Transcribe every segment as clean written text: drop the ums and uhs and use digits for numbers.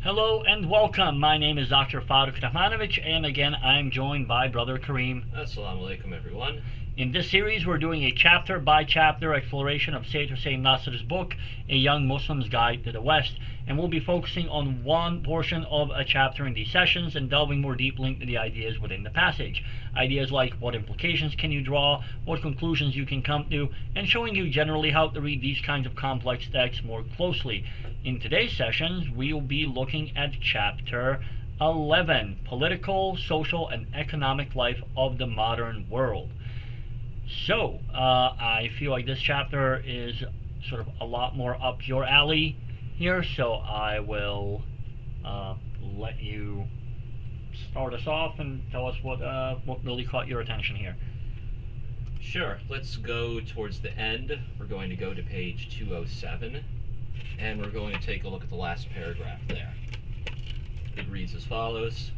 Hello and welcome. My name is Dr. Faruk Rahmanovich, and again, I'm joined by Brother Kareem. Assalamu alaikum, everyone. In this series, we're doing a chapter-by-chapter exploration of Sayyid Hussein Nasr's book, A Young Muslim's Guide to the West, and we'll be focusing on one portion of a chapter in these sessions and delving more deeply into the ideas within the passage. Ideas like what implications can you draw, what conclusions you can come to, and showing you generally how to read these kinds of complex texts more closely. In today's sessions, we will be looking at chapter 11, Political, Social, and Economic Life of the Modern World. So, I feel like this chapter is sort of a lot more up your alley here, so I will let you start us off and tell us what really caught your attention here. Sure, let's go towards the end. We're going to go to page 207, and we're going to take a look at the last paragraph there. It reads as follows.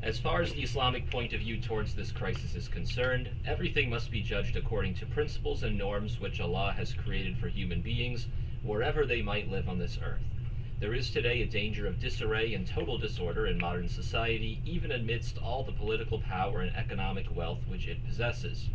As far as the Islamic point of view towards this crisis is concerned, everything must be judged according to principles and norms which Allah has created for human beings, wherever they might live on this earth. There is today a danger of disarray and total disorder in modern society, even amidst all the political power and economic wealth which it possesses.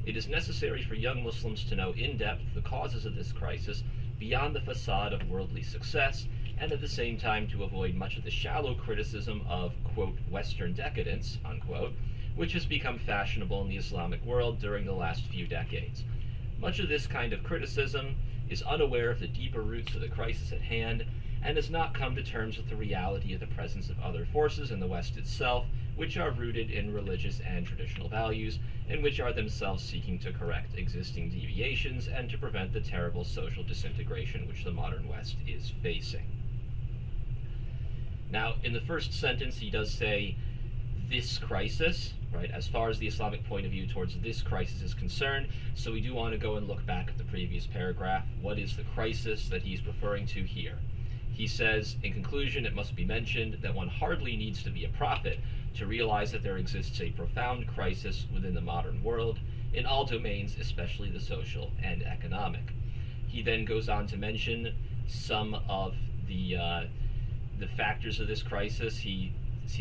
It is necessary for young Muslims to know in depth the causes of this crisis beyond the facade of worldly success, and at the same time to avoid much of the shallow criticism of, quote, Western decadence, unquote, which has become fashionable in the Islamic world during the last few decades. Much of this kind of criticism is unaware of the deeper roots of the crisis at hand, and has not come to terms with the reality of the presence of other forces in the West itself, which are rooted in religious and traditional values, and which are themselves seeking to correct existing deviations and to prevent the terrible social disintegration which the modern West is facing. Now, in the first sentence, he does say, this crisis, right, as far as the Islamic point of view towards this crisis is concerned. So we do want to go and look back at the previous paragraph. What is the crisis that he's referring to here? He says, in conclusion, it must be mentioned that one hardly needs to be a prophet to realize that there exists a profound crisis within the modern world, in all domains, especially the social and economic. He then goes on to mention some of the factors of this crisis. He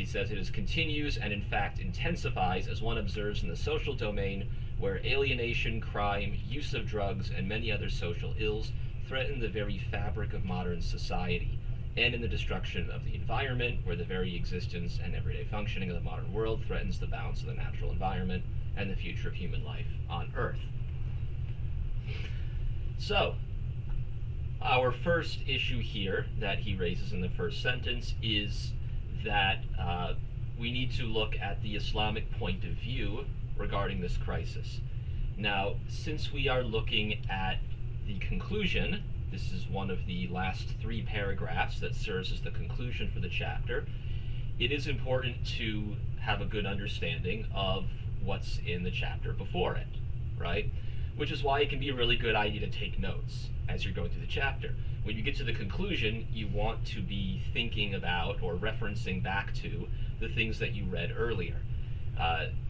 says it continues and in fact intensifies as one observes in the social domain, where alienation, crime, use of drugs, and many other social ills threaten the very fabric of modern society, and in the destruction of the environment, where the very existence and everyday functioning of the modern world threatens the balance of the natural environment and the future of human life on Earth. So, our first issue here that he raises in the first sentence is that we need to look at the Islamic point of view regarding this crisis. Now, since we are looking at the conclusion, this is one of the last three paragraphs that serves as the conclusion for the chapter, it is important to have a good understanding of what's in the chapter before it, right? Which is why it can be a really good idea to take notes as you're going through the chapter. When you get to the conclusion, you want to be thinking about or referencing back to the things that you read earlier.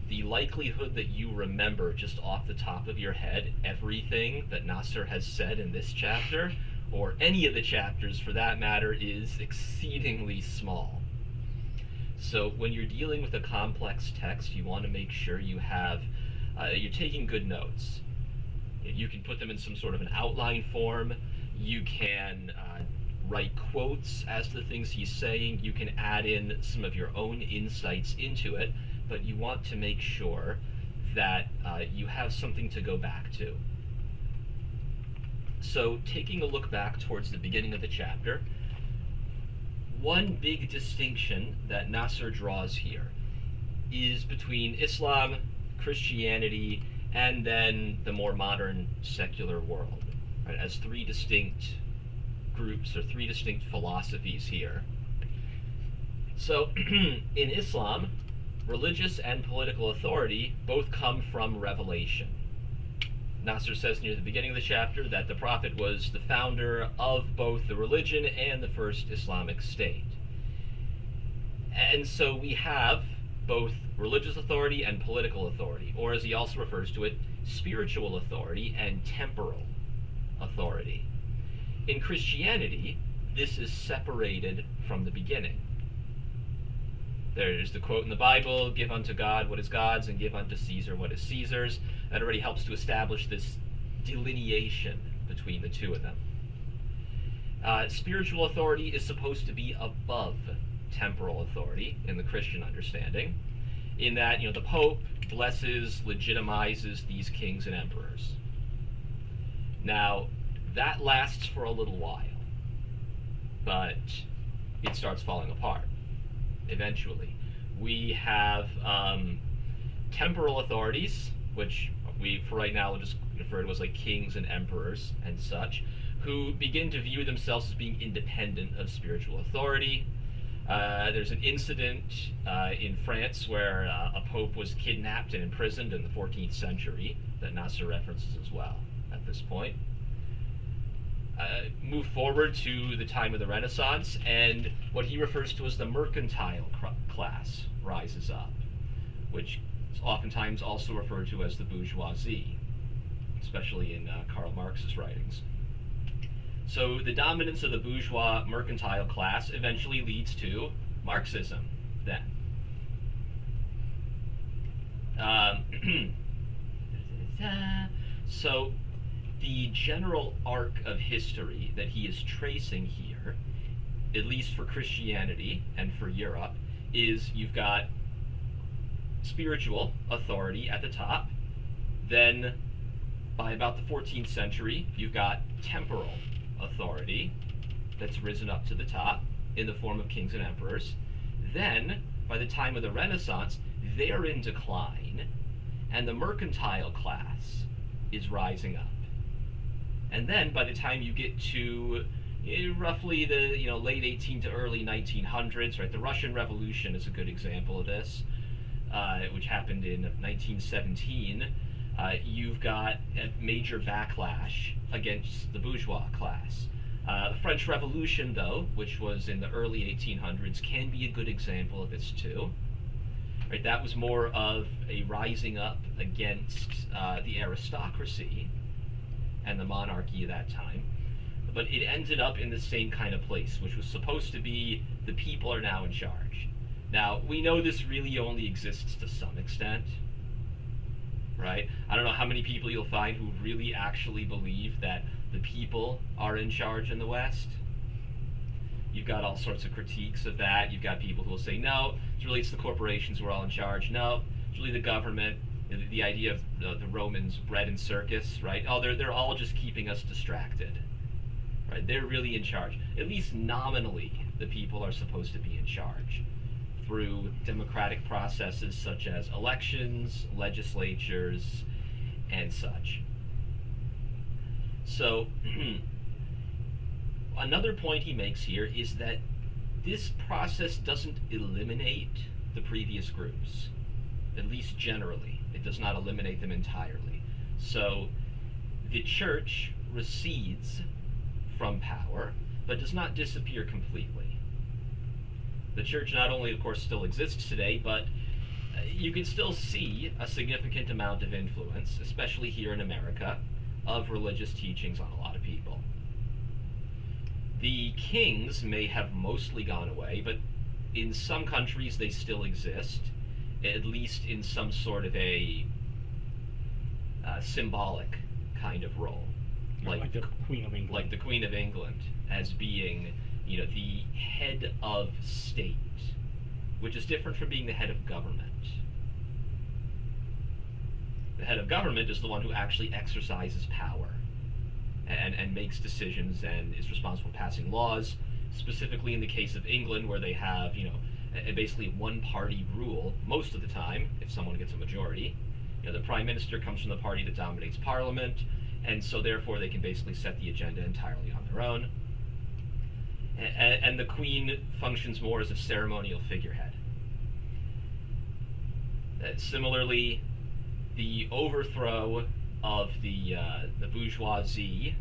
The likelihood that you remember just off the top of your head everything that Nasr has said in this chapter, or any of the chapters for that matter, is exceedingly small. So when you're dealing with a complex text, you want to make sure you have, you're taking good notes. You can put them in some sort of an outline form. You can write quotes as to the things he's saying. You can add in some of your own insights into it, but you want to make sure that you have something to go back to. So, taking a look back towards the beginning of the chapter, one big distinction that Nasr draws here is between Islam, Christianity, and then the more modern secular world, right, as three distinct groups or three distinct philosophies here. So, in Islam, religious and political authority both come from revelation. Nasr says near the beginning of the chapter that the Prophet was the founder of both the religion and the first Islamic state. And so we have both religious authority and political authority, or as he also refers to it, spiritual authority and temporal authority. In Christianity, this is separated from the beginning. There's the quote in the Bible, give unto God what is God's and give unto Caesar what is Caesar's. That already helps to establish this delineation between the two of them. Spiritual authority is supposed to be above temporal authority in the Christian understanding, in that, the Pope blesses, legitimizes these kings and emperors. Now, that lasts for a little while, but it starts falling apart eventually. We have temporal authorities, which we, for right now, will just refer to as like kings and emperors and such, who begin to view themselves as being independent of spiritual authority. There's an incident in France where a pope was kidnapped and imprisoned in the 14th century that Nasr references as well at this point. Move forward to the time of the Renaissance, and what he refers to as the mercantile class rises up, which is oftentimes also referred to as the bourgeoisie, especially in Karl Marx's writings. So the dominance of the bourgeois mercantile class eventually leads to Marxism, then. So the general arc of history that he is tracing here, at least for Christianity and for Europe, is you've got spiritual authority at the top, then by about the 14th century, you've got temporal authority that's risen up to the top in the form of kings and emperors. Then, by the time of the Renaissance, they're in decline, and the mercantile class is rising up. And then, by the time you get to roughly the late 18 to early 1900s, right? The Russian Revolution is a good example of this, which happened in 1917. You've got a major backlash against the bourgeois class. The French Revolution, though, which was in the early 1800s, can be a good example of this too. Right, that was more of a rising up against the aristocracy and the monarchy of that time. But it ended up in the same kind of place, which was supposed to be the people are now in charge. Now, we know this really only exists to some extent, right? I don't know how many people you'll find who really actually believe that the people are in charge in the West. You've got all sorts of critiques of that. You've got people who will say, no, it's the corporations who are all in charge. No, it's really the government. The idea of the Romans' bread and circus, right? Oh, they're all just keeping us distracted, right? They're really in charge. At least nominally, the people are supposed to be in charge through democratic processes such as elections, legislatures, and such. So, another point he makes here is that this process doesn't eliminate the previous groups, at least generally. It does not eliminate them entirely. So, the church recedes from power, but does not disappear completely. The church not only, of course, still exists today, but you can still see a significant amount of influence, especially here in America, of religious teachings on a lot of people. The kings may have mostly gone away, but in some countries they still exist, at least in some sort of a symbolic kind of role. Like the Queen of England. Like the Queen of England as being, the head of state, which is different from being the head of government. The head of government is the one who actually exercises power and makes decisions and is responsible for passing laws, specifically in the case of England, where they have, basically one-party rule most of the time, if someone gets a majority. The Prime Minister comes from the party that dominates Parliament, and so therefore they can basically set the agenda entirely on their own. And the Queen functions more as a ceremonial figurehead. Similarly, the overthrow of the bourgeoisie,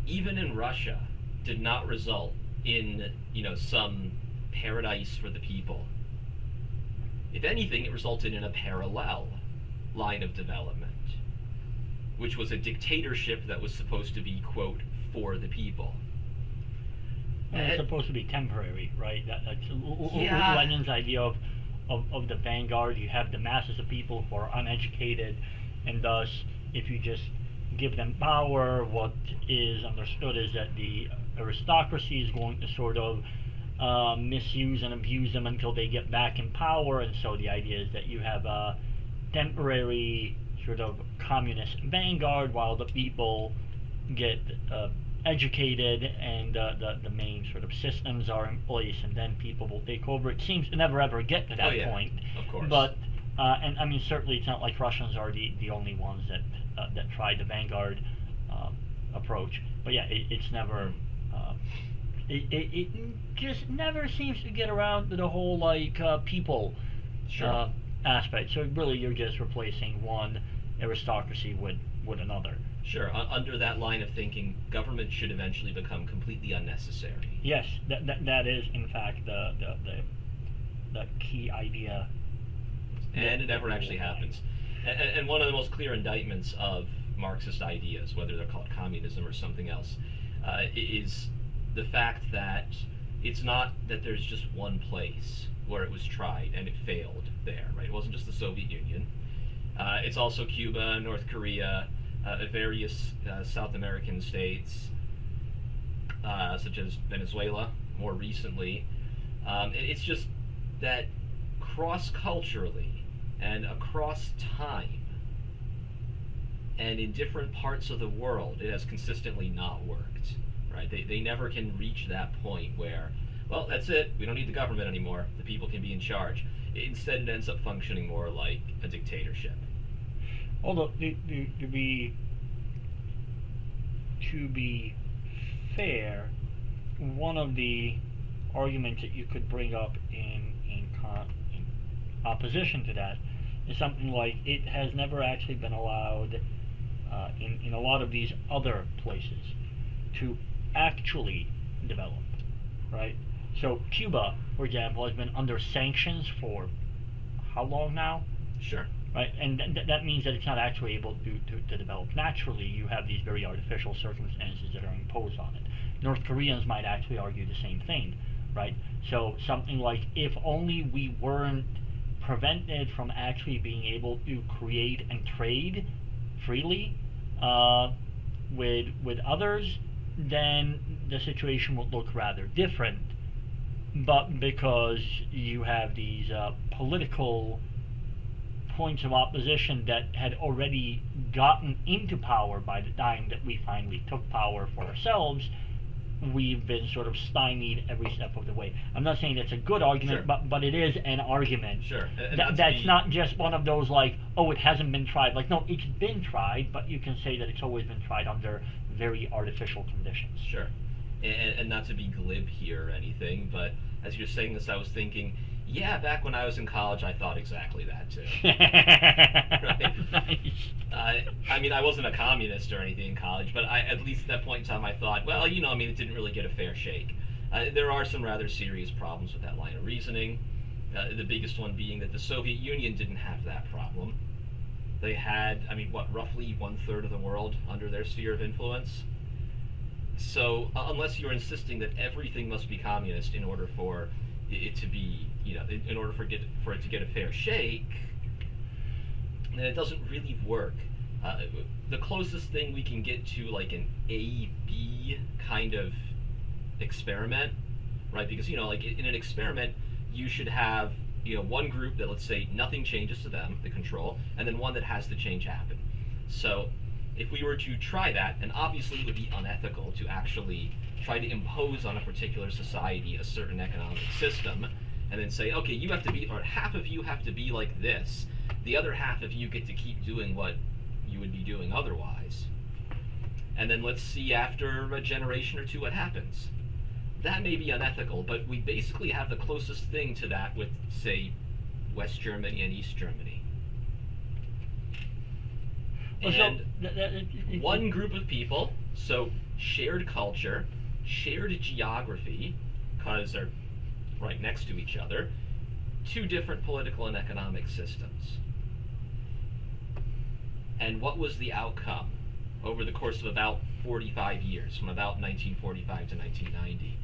even in Russia, did not result in some paradise for the people. If anything, it resulted in a parallel line of development, which was a dictatorship that was supposed to be, quote, for the people. And it's supposed to be temporary, right? That's Yeah. Lenin's idea of the vanguard. You have the masses of people who are uneducated, and thus, if you just give them power, what is understood is that the aristocracy is going to sort of misuse and abuse them until they get back in power, and so the idea is that you have a temporary sort of communist vanguard while the people get educated and the main sort of systems are in place, and then people will take over. It seems to never ever get to that Oh, yeah, point. of course. But and I mean, certainly it's not like Russians are the only ones that tried the vanguard approach. But yeah, it's never. It just never seems to get around to the whole like people Sure. aspect. So really, you're just replacing one aristocracy with another. Sure. Under that line of thinking, government should eventually become completely unnecessary. Yes, that is in fact the key idea. And it never actually happens. And one of the most clear indictments of Marxist ideas, whether they're called communism or something else, is the fact that it's not that there's just one place where it was tried and it failed there, right? It wasn't just the Soviet Union. It's also Cuba, North Korea, various South American states, such as Venezuela more recently. It's just that cross-culturally and across time and in different parts of the world, it has consistently not worked, right? They never can reach that point where, well, that's it, we don't need the government anymore, the people can be in charge. Instead, it ends up functioning more like a dictatorship. Although to be fair, one of the arguments that you could bring up in opposition to that is something like it has never actually been allowed in a lot of these other places to actually develop, right? So Cuba, for example, has been under sanctions for how long now? Sure. Right, and that means that it's not actually able to develop naturally. You have these very artificial circumstances that are imposed on it. North Koreans might actually argue the same thing, right? So something like, if only we weren't prevented from actually being able to create and trade freely with others, then the situation would look rather different. But because you have these political points of opposition that had already gotten into power by the time that we finally took power for ourselves, we've been sort of stymied every step of the way. I'm not saying that's a good argument, Sure. but it is an argument. Sure. That's not just one of those like, oh, it hasn't been tried. Like, no, it's been tried, but you can say that it's always been tried under very artificial conditions. Sure. And not to be glib here or anything, but as you're saying this, I was thinking, yeah, back when I was in college, I thought exactly that too. Right? Nice. I mean, I wasn't a communist or anything in college, but at least at that point in time, I thought, well, I mean, it didn't really get a fair shake. There are some rather serious problems with that line of reasoning. The biggest one being that the Soviet Union didn't have that problem. They had, I mean, roughly 1/3 of the world under their sphere of influence. So unless you're insisting that everything must be communist in order for it to be, in order for it to get a fair shake, then it doesn't really work. The closest thing we can get to like an A-B kind of experiment, right? Because like in an experiment, you should have one group that, let's say, nothing changes to them, the control, and then one that has the change happen. So if we were to try that, and obviously it would be unethical to actually try to impose on a particular society a certain economic system, and then say, okay, you have to be, or half of you have to be like this, the other half of you get to keep doing what you would be doing otherwise, and then let's see after a generation or two what happens. That may be unethical, but we basically have the closest thing to that with, say, West Germany and East Germany. And one group of people, so shared culture, shared geography, because they're right next to each other, two different political and economic systems. And what was the outcome over the course of about 45 years, from about 1945 to 1990?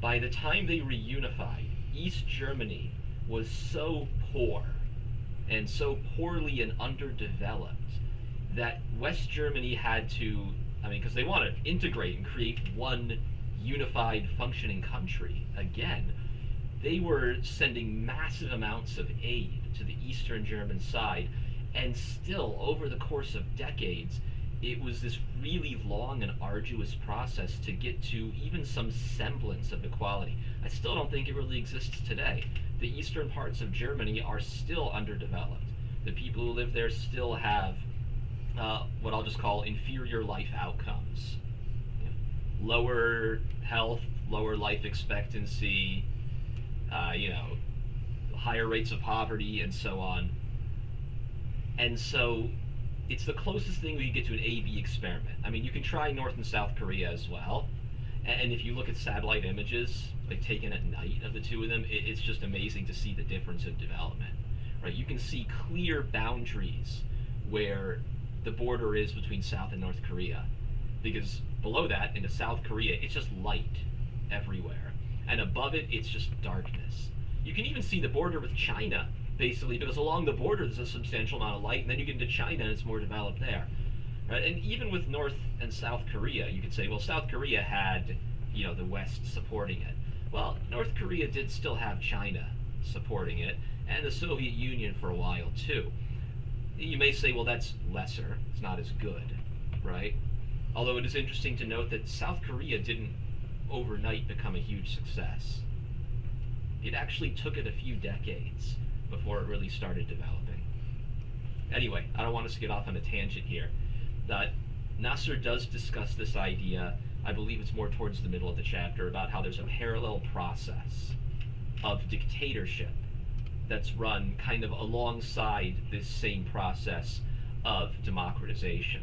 By the time they reunified, East Germany was so poor and so poorly and underdeveloped that West Germany had to, because they want to integrate and create one unified functioning country again, they were sending massive amounts of aid to the Eastern German side, and still, over the course of decades, it was this really long and arduous process to get to even some semblance of equality. I still don't think it really exists today. The eastern parts of Germany are still underdeveloped. The people who live there still have what I'll just call inferior life outcomes. Lower health, lower life expectancy, higher rates of poverty, and so on. And so it's the closest thing we can get to an A-B experiment. You can try North and South Korea as well. And if you look at satellite images, like taken at night of the two of them, it's just amazing to see the difference in development. Right? You can see clear boundaries where the border is between South and North Korea. Because below that, into South Korea, it's just light everywhere. And above it, it's just darkness. You can even see the border with China, basically, because along the border there's a substantial amount of light, and then you get into China and it's more developed there. Right? And even with North and South Korea, you could say, well, South Korea had, the West supporting it. Well, North Korea did still have China supporting it, and the Soviet Union for a while too. You may say, well, that's lesser, it's not as good, right? Although it is interesting to note that South Korea didn't overnight become a huge success. It actually took it a few decades before it really started developing. Anyway, I don't want us to get off on a tangent here. Nasr does discuss this idea, I believe it's more towards the middle of the chapter, about how there's a parallel process of dictatorship that's run kind of alongside this same process of democratization.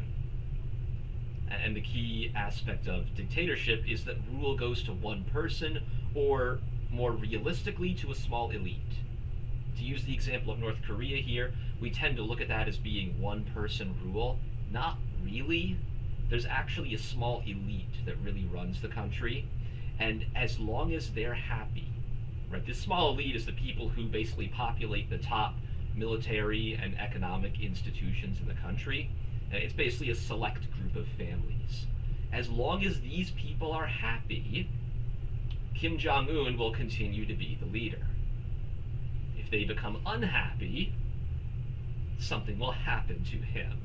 And the key aspect of dictatorship is that rule goes to one person, or more realistically, to a small elite. To use the example of North Korea here, we tend to look at that as being one-person rule. Not really. There's actually a small elite that really runs the country, and as long as they're happy, right? This small elite is the people who basically populate the top military and economic institutions in the country. It's basically a select group of families. As long as these people are happy, Kim Jong-un will continue to be the leader. If they become unhappy, something will happen to him,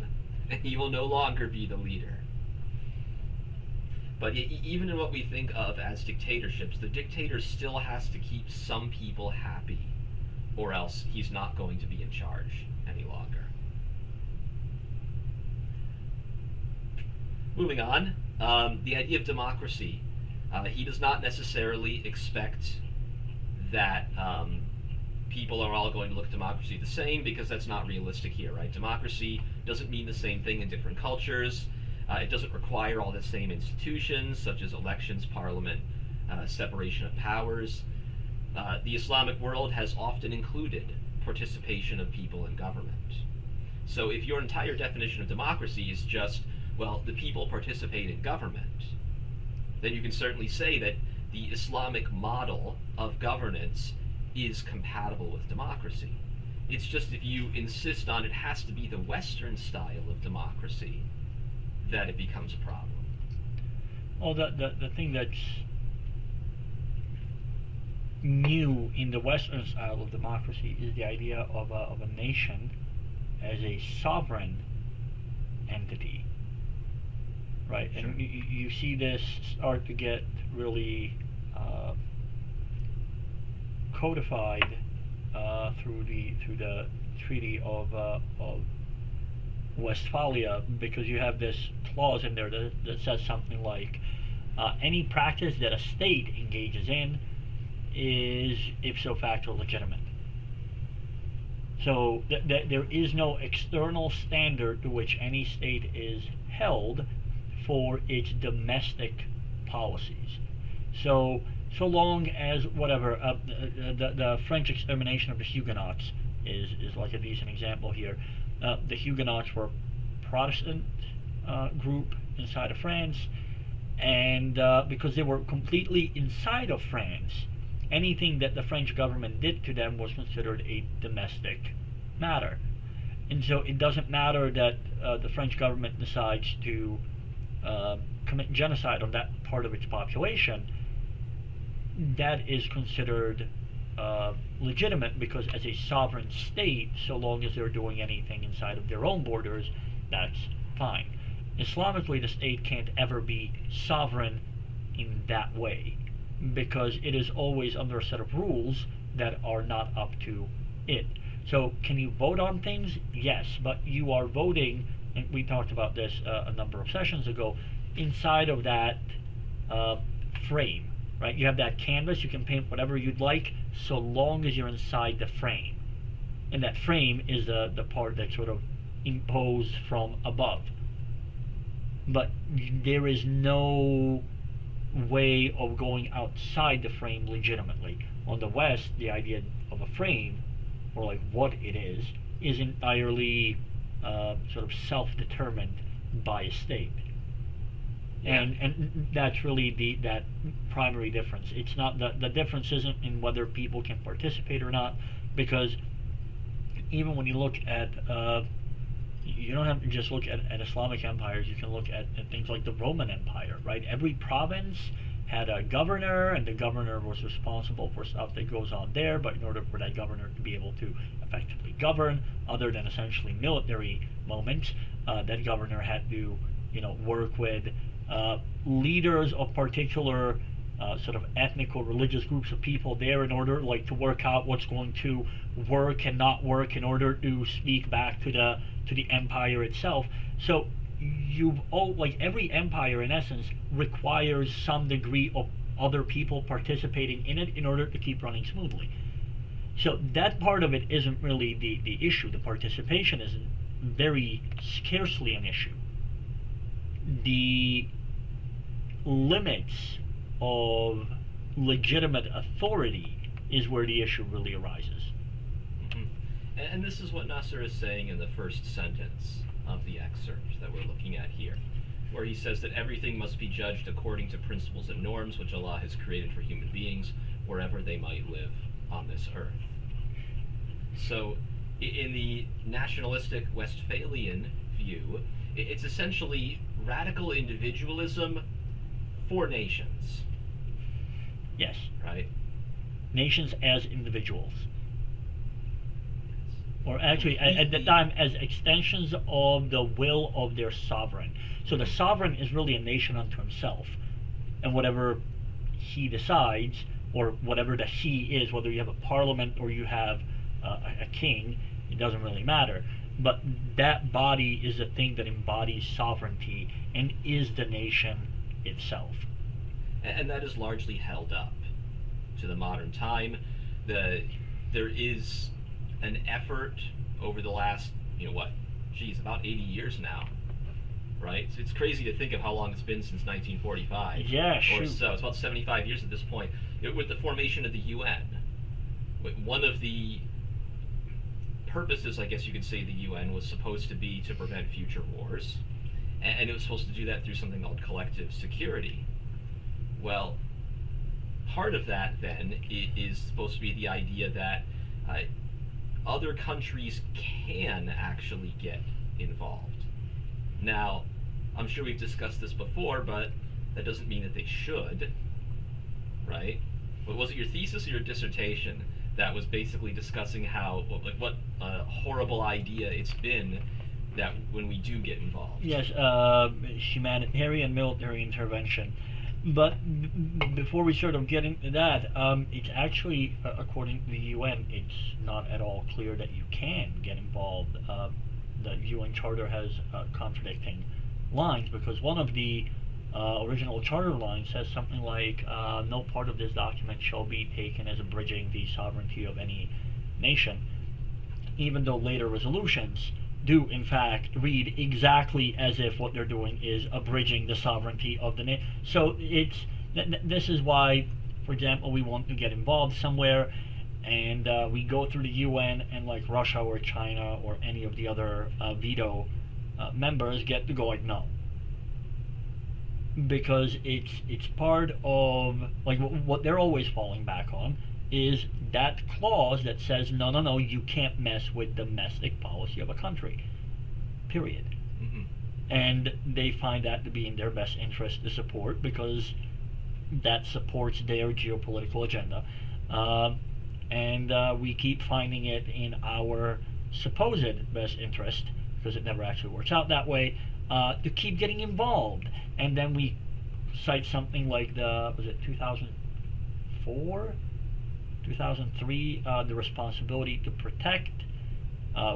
and he will no longer be the leader. But even in what we think of as dictatorships, the dictator still has to keep some people happy, or else he's not going to be in charge any longer. Moving on, the idea of democracy. He does not necessarily expect that people are all going to look at democracy the same, because that's not realistic here, right? Democracy doesn't mean the same thing in different cultures. It doesn't require all the same institutions, such as elections, parliament, separation of powers. The Islamic world has often included participation of people in government. So if your entire definition of democracy is just, well, the people participate in government, then you can certainly say that the Islamic model of governance is compatible with democracy. It's just if you insist on it has to be the Western style of democracy, that it becomes a problem. Well, the thing that's new in the Western style of democracy is the idea of a nation as a sovereign entity, right? Sure. And you see this start to get really codified through the Treaty of Westphalia, because you have this clause in there that says something like any practice that a state engages in is ipso facto legitimate. So there is no external standard to which any state is held for its domestic policies. So long as whatever the French extermination of the Huguenots is like a decent example here. The Huguenots were a Protestant group inside of France. And because they were completely inside of France, anything that the French government did to them was considered a domestic matter. And so it doesn't matter that the French government decides to commit genocide on that part of its population. That is considered legitimate, because as a sovereign state, so long as they're doing anything inside of their own borders, that's fine. Islamically, the state can't ever be sovereign in that way, because it is always under a set of rules that are not up to it. So can you vote on things? Yes, but you are voting, and we talked about this a number of sessions ago, inside of that frame, right? You have that canvas, you can paint whatever you'd like, so long as you're inside the frame. And that frame is the part that's sort of imposed from above. But there is no way of going outside the frame legitimately. On the West, the idea of a frame, or like what it is entirely sort of self-determined by a state. Yeah. And that's really that primary difference. It's not the difference isn't in whether people can participate or not, because even when you look at you don't have to just look at Islamic empires. You can look at things like the Roman Empire, right? Every province had a governor, and the governor was responsible for stuff that goes on there. But in order for that governor to be able to effectively govern, other than essentially military moments, that governor had to, work with leaders of particular sort of ethnic or religious groups of people there in order, like, to work out what's going to work and not work in order to speak back to the empire itself. So every empire in essence requires some degree of other people participating in it in order to keep running smoothly. So that part of it isn't really the issue. The participation is very scarcely an issue. The limits of legitimate authority is where the issue really arises. Mm-hmm. And this is what Nasr is saying in the first sentence of the excerpt that we're looking at here, where he says that everything must be judged according to principles and norms which Allah has created for human beings wherever they might live on this earth. So in the nationalistic Westphalian view, it's essentially radical individualism for nations. Yes. Right? Nations as individuals. Or actually, at the time, as extensions of the will of their sovereign. So the sovereign is really a nation unto himself. And whatever he decides, or whatever the he is, whether you have a parliament or you have a king, it doesn't really matter. But that body is the thing that embodies sovereignty and is the nation itself. And that is largely held up to the modern time. There is an effort over the last, about 80 years now, right? So it's crazy to think of how long it's been since 1945. Yeah, or so. It's about 75 years at this point. With the formation of the UN, one of the purposes, I guess you could say, the UN was supposed to be to prevent future wars, and it was supposed to do that through something called collective security. Well, part of that then is supposed to be the idea that other countries can actually get involved. Now, I'm sure we've discussed this before, but that doesn't mean that they should, right? But was it your thesis or your dissertation that was basically discussing how, what a horrible idea it's been that when we do get involved? Yes, humanitarian military intervention. But before we sort of get into that, it's actually, according to the UN, it's not at all clear that you can get involved. The UN Charter has contradicting lines, because one of the original charter lines says something like, no part of this document shall be taken as abridging the sovereignty of any nation, even though later resolutions do in fact read exactly as if what they're doing is abridging the sovereignty of the nation. So this is why, for example, we want to get involved somewhere, and we go through the UN, and like Russia or China or any of the other veto members get to go like, no. because it's part of, like, what they're always falling back on is that clause that says no, you can't mess with domestic policy of a country, period. Mm-hmm. And they find that to be in their best interest to support, because that supports their geopolitical agenda. And we keep finding it in our supposed best interest, because it never actually works out that way, to keep getting involved. And then we cite something like was it 2004, 2003, the responsibility to protect,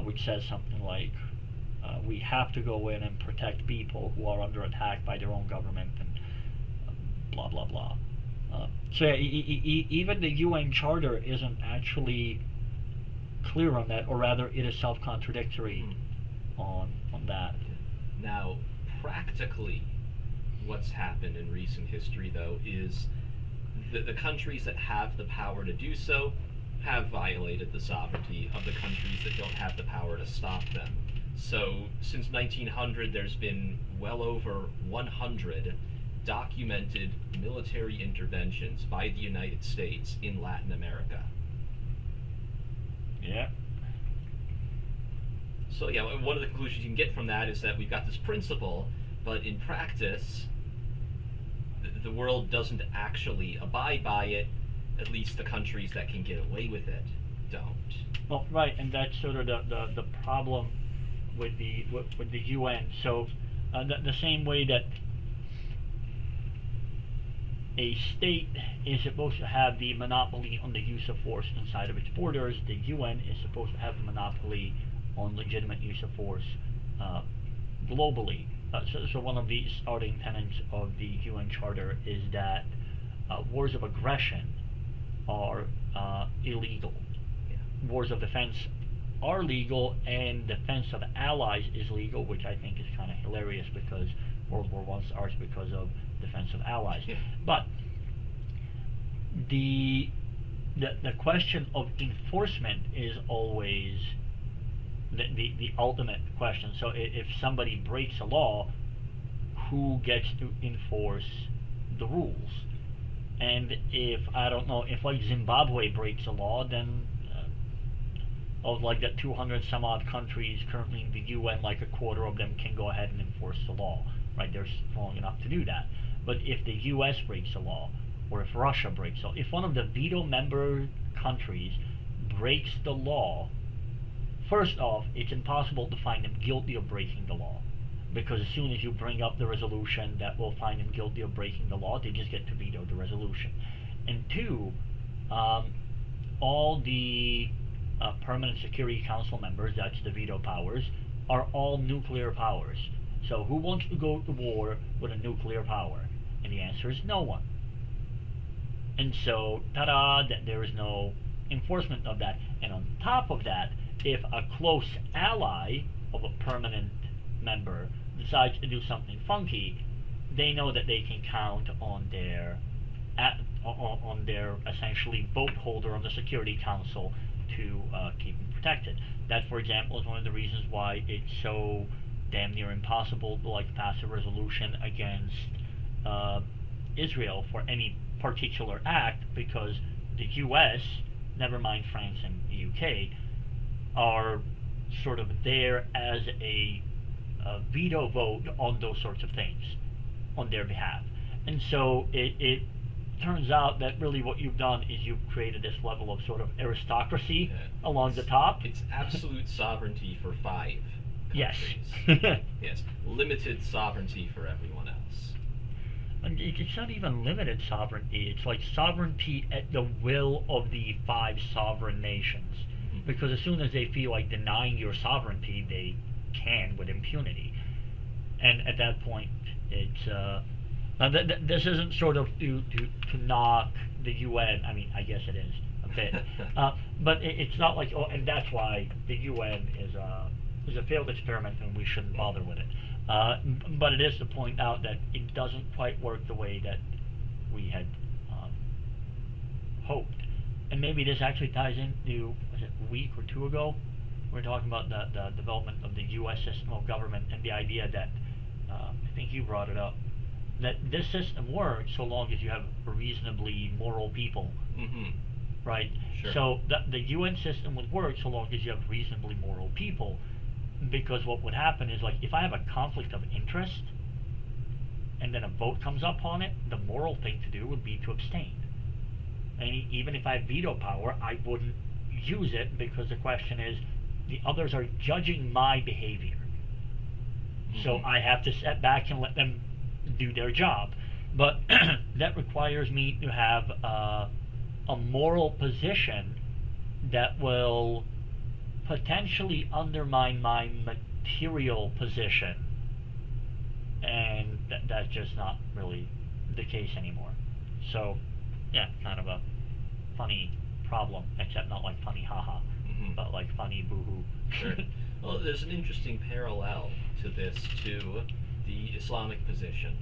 which says something like, we have to go in and protect people who are under attack by their own government, and blah blah blah. So yeah, even the UN Charter isn't actually clear on that, or rather, it is self-contradictory on that. Now, practically, what's happened in recent history, though, is the countries that have the power to do so have violated the sovereignty of the countries that don't have the power to stop them. So, since 1900, there's been well over 100 documented military interventions by the United States in Latin America. Yeah. So yeah, one of the conclusions you can get from that is that we've got this principle, but in practice, the world doesn't actually abide by it. At least the countries that can get away with it don't. Well, right, and that's sort of the problem with the UN. So the same way that a state is supposed to have the monopoly on the use of force inside of its borders, the UN is supposed to have the monopoly on legitimate use of force globally. So one of the starting tenets of the UN Charter is that wars of aggression are illegal. Yeah. Wars of defense are legal, and defense of allies is legal, which I think is kind of hilarious, because World War I starts because of defense of allies. Yeah. But the question of enforcement is always the ultimate question. So if somebody breaks a law, who gets to enforce the rules? And if, I don't know, if like Zimbabwe breaks a law, then of like the 200 some odd countries currently in the UN, like a quarter of them can go ahead and enforce the law, right? They're strong enough to do that. But if the US breaks a law, or if Russia breaks a law, if one of the veto member countries breaks the law, first off, it's impossible to find them guilty of breaking the law, because as soon as you bring up the resolution that will find them guilty of breaking the law, they just get to veto the resolution. And two, all the Permanent Security Council members, that's the veto powers, are all nuclear powers. So who wants to go to war with a nuclear power? And the answer is no one. And so, ta-da, there is no enforcement of that. And on top of that, if a close ally of a permanent member decides to do something funky, they know that they can count on their essentially vote holder of the Security Council to keep them protected. That, for example, is one of the reasons why it's so damn near impossible to like pass a resolution against Israel for any particular act, because the US, never mind France and the UK, are sort of there as a veto vote on those sorts of things on their behalf. And so it turns out that really what you've done is you've created this level of sort of aristocracy along the top. It's absolute sovereignty for 5 Yes. countries. Yes. Limited sovereignty for everyone else. And it's not even limited sovereignty. It's like sovereignty at the will of the 5 sovereign nations. Mm-hmm. Because as soon as they feel like denying your sovereignty, they can with impunity. And at that point, it's this isn't sort of to knock the UN. I mean, I guess it is a bit, but it's not like, oh, and that's why the UN is a failed experiment and we shouldn't bother with it. But it is to point out that it doesn't quite work the way that we had hoped. And maybe this actually ties into, was it a week or 2 ago? We were talking about the development of the U.S. system of government and the idea that, I think you brought it up, that this system works so long as you have reasonably moral people, right? Sure. So the UN system would work so long as you have reasonably moral people, because what would happen is, like, if I have a conflict of interest and then a vote comes up on it, the moral thing to do would be to abstain. And even if I have veto power, I wouldn't use it, because the question is, the others are judging my behavior. So I have to step back and let them do their job. But that requires me to have a moral position that will potentially undermine my material position. And that's just not really the case anymore. So, yeah, kind of a funny problem, except not like funny haha, but like funny boohoo. Sure. Well, there's an interesting parallel to this, to the Islamic position.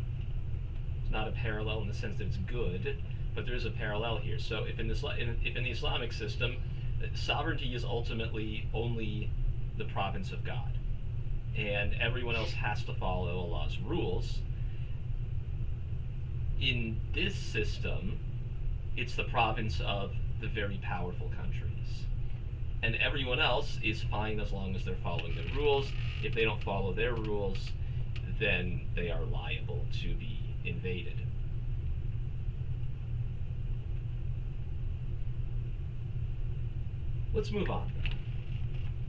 It's not a parallel in the sense that it's good, but there is a parallel here. So if in the Islamic system, sovereignty is ultimately only the province of God, and everyone else has to follow Allah's rules. In this system, it's the province of the very powerful countries, and everyone else is fine as long as they're following the rules. If they don't follow their rules, then they are liable to be invaded. Let's move on.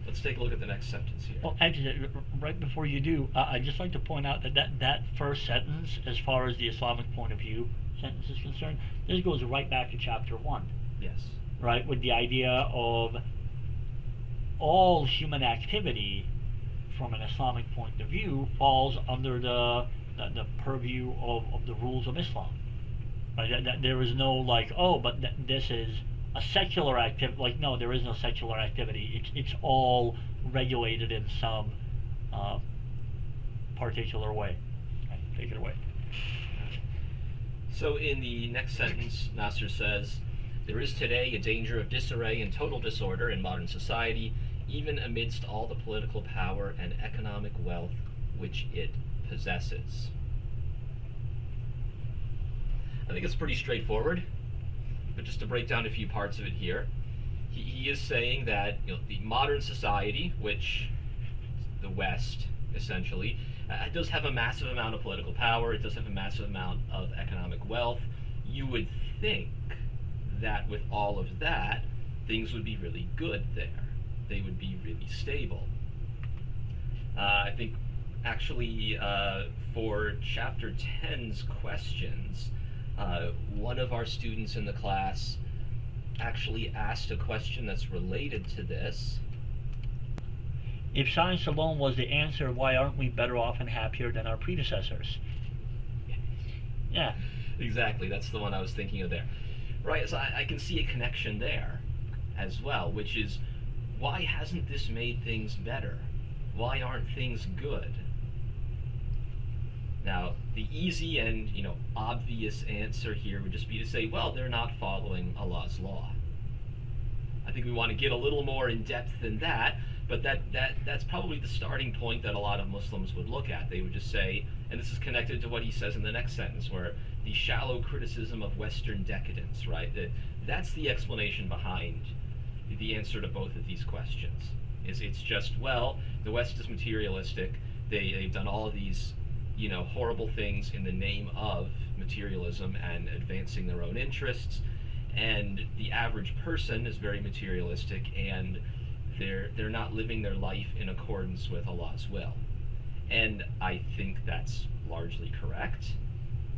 Let's take a look at the next sentence here. Well, actually, right before you do, I'd just like to point out that first sentence, as far as the Islamic point of view sentence is concerned, this goes right back to chapter 1. Yes. Right, with the idea of all human activity from an Islamic point of view falls under the purview of the rules of Islam. Right? That there is no, like, oh, but this is a secular activity. Like, no, there is no secular activity. It's all regulated in some particular way. Okay, take it away. So in the next sentence, Nasr says, "There is today a danger of disarray and total disorder in modern society, even amidst all the political power and economic wealth which it possesses." I think it's pretty straightforward, but just to break down a few parts of it here, he is saying that, you know, the modern society, which the West essentially, does have a massive amount of political power. It does have a massive amount of economic wealth. You would think that with all of that, things would be really good there. They would be really stable. I think actually for chapter 10's questions, one of our students in the class actually asked a question that's related to this. If science alone was the answer, why aren't we better off and happier than our predecessors? Yeah. Exactly, that's the one I was thinking of there. Right, so I can see a connection there as well, which is, why hasn't this made things better? Why aren't things good? Now, the easy and, obvious answer here would just be to say, well, they're not following Allah's law. I think we want to get a little more in depth than that, but that's probably the starting point that a lot of Muslims would look at. They would just say, and this is connected to what he says in the next sentence, where the shallow criticism of Western decadence, right? That's the explanation behind the answer to both of these questions. It's just, well, the West is materialistic. They've done all of these, horrible things in the name of materialism and advancing their own interests, and the average person is very materialistic, and they're not living their life in accordance with Allah's will. And I think that's largely correct,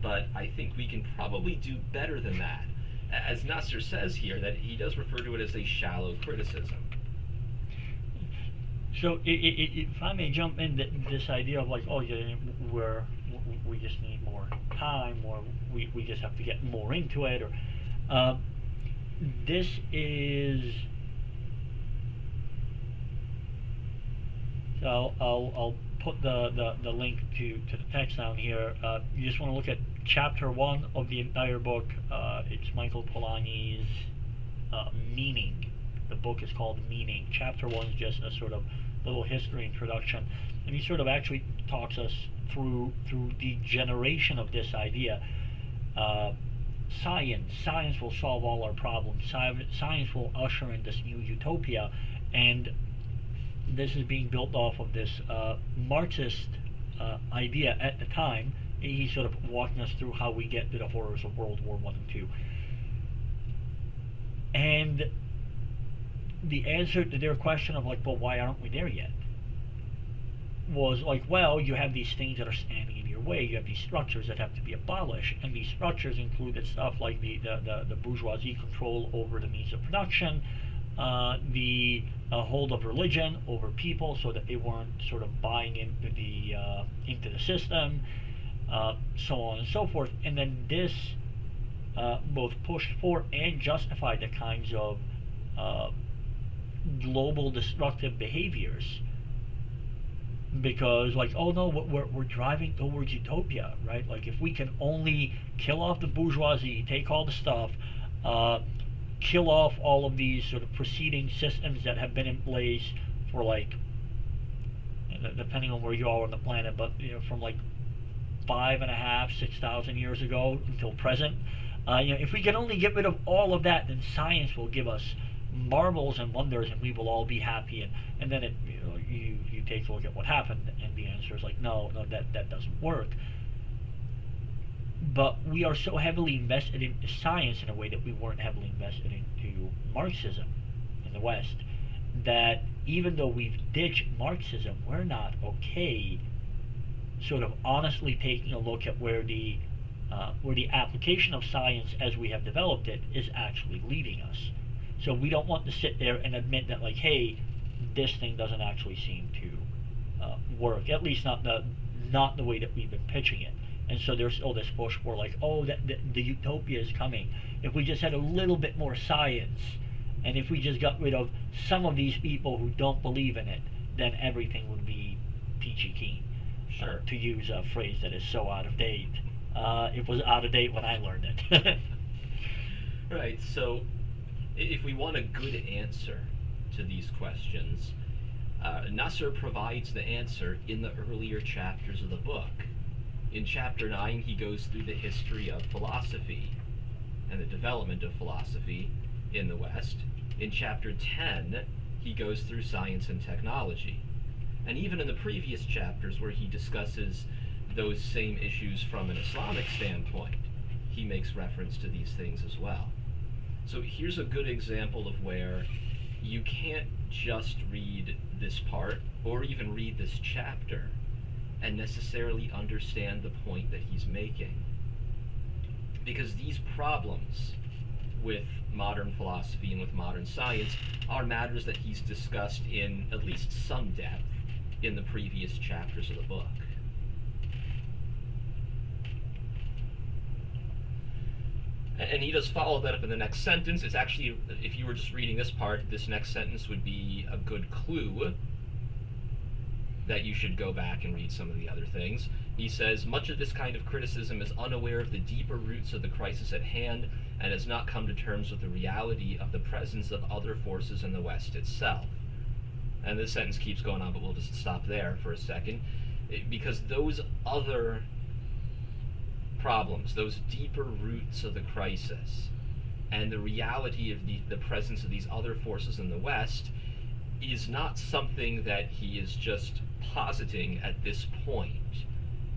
but I think we can probably do better than that. As Nasr says here, that he does refer to it as a shallow criticism. So if I may jump in, this idea of like, oh yeah, we just need more time, or we just have to get more into it, or this is. So I'll put the link to the text down here. You just want to look at chapter 1 of the entire book. It's Michael Polanyi's Meaning. The book is called Meaning. Chapter 1 is just a sort of little history introduction, and he sort of actually talks us through the generation of this idea. Science will solve all our problems. Science will usher in this new utopia, and this is being built off of this Marxist idea at the time. He's sort of walking us through how we get to the horrors of World War I and II. And the answer to their question of like, well, why aren't we there yet? Was like, well, you have these things that are standing in your way. You have these structures that have to be abolished, and these structures included stuff like the bourgeoisie control over the means of production, the hold of religion over people, so that they weren't sort of buying into the system, so on and so forth. And then this both pushed for and justified the kinds of global destructive behaviors. Because like, oh no, we're driving towards utopia, right? Like if we can only kill off the bourgeoisie, take all the stuff, kill off all of these sort of preceding systems that have been in place for like, depending on where you are on the planet, but from like 5,500, 6,000 years ago until present. If we can only get rid of all of that, then science will give us marvels and wonders, and we will all be happy. And then you take a look at what happened, and the answer is like, no, that doesn't work. But we are so heavily invested into science in a way that we weren't heavily invested into Marxism in the West, that even though we've ditched Marxism, we're not okay sort of honestly taking a look at where the application of science as we have developed it is actually leading us. So we don't want to sit there and admit that like, hey, this thing doesn't actually seem to work, at least not the way that we've been pitching it. And so there's still this push for like, oh, the utopia is coming. If we just had a little bit more science, and if we just got rid of some of these people who don't believe in it, then everything would be peachy keen. Sure. To use a phrase that is so out of date. It was out of date when I learned it. Right, so if we want a good answer to these questions, Nasr provides the answer in the earlier chapters of the book. In chapter 9, he goes through the history of philosophy and the development of philosophy in the West. In chapter 10, he goes through science and technology. And even in the previous chapters where he discusses those same issues from an Islamic standpoint, he makes reference to these things as well. So here's a good example of where you can't just read this part or even read this chapter and necessarily understand the point that he's making. Because these problems with modern philosophy and with modern science are matters that he's discussed in at least some depth in the previous chapters of the book. And he does follow that up in the next sentence. It's actually, if you were just reading this part, this next sentence would be a good clue that you should go back and read some of the other things. He says, much of this kind of criticism is unaware of the deeper roots of the crisis at hand and has not come to terms with the reality of the presence of other forces in the West itself. And this sentence keeps going on, but we'll just stop there for a second. Because those other problems, those deeper roots of the crisis, and the reality of the presence of these other forces in the West is not something that he is just positing at this point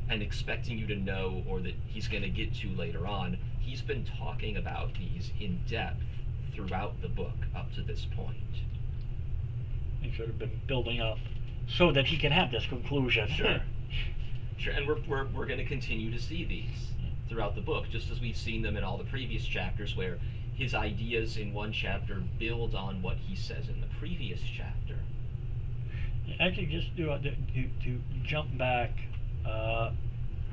and expecting you to know or that he's going to get to later on. He's been talking about these in depth throughout the book up to this point. He's sort of been building up so that he can have this conclusion. Sure. Sure, and we're going to continue to see these throughout the book, just as we've seen them in all the previous chapters, where his ideas in one chapter build on what he says in the previous chapter. Actually, just to jump back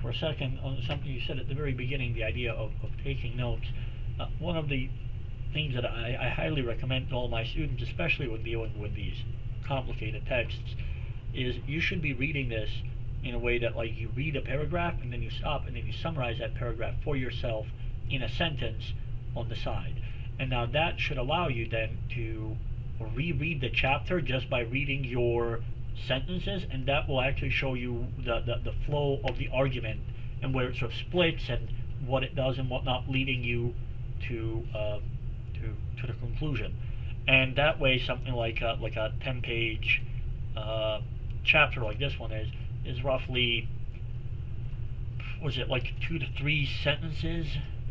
for a second on something you said at the very beginning, the idea of taking notes. One of the things that I highly recommend to all my students, especially when dealing with these complicated texts, is you should be reading this in a way that, like, you read a paragraph and then you stop and then you summarize that paragraph for yourself in a sentence on the side. And now that should allow you then to reread the chapter just by reading your sentences, and that will actually show you the flow of the argument and where it sort of splits and what it does and whatnot, leading you to the conclusion. And that way, something like a 10-page chapter like this one is roughly, was it like 2 to 3 sentences?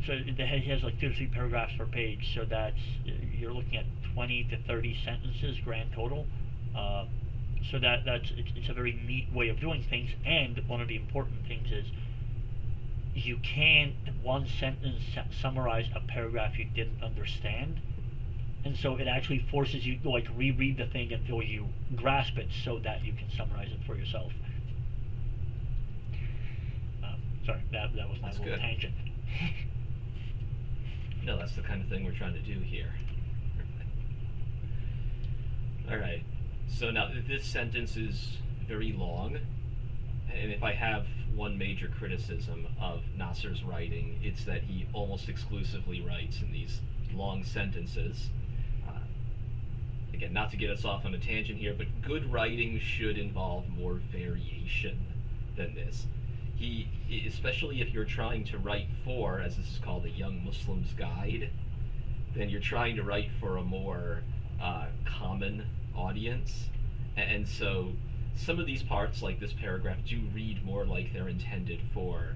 So he has like 2 to 3 paragraphs per page. So that's, you're looking at 20 to 30 sentences grand total. So it's a very neat way of doing things. And one of the important things is you can't one sentence summarize a paragraph you didn't understand. And so it actually forces you to like reread the thing until you grasp it, so that you can summarize it for yourself. Sorry, that was my little tangent. No, that's the kind of thing we're trying to do here. Alright, so now this sentence is very long, and if I have one major criticism of Nasr's writing, it's that he almost exclusively writes in these long sentences. Again, not to get us off on a tangent here, but good writing should involve more variation than this. He, especially if you're trying to write for, as this is called, a young Muslim's guide, then you're trying to write for a more common audience. And so some of these parts, like this paragraph, do read more like they're intended for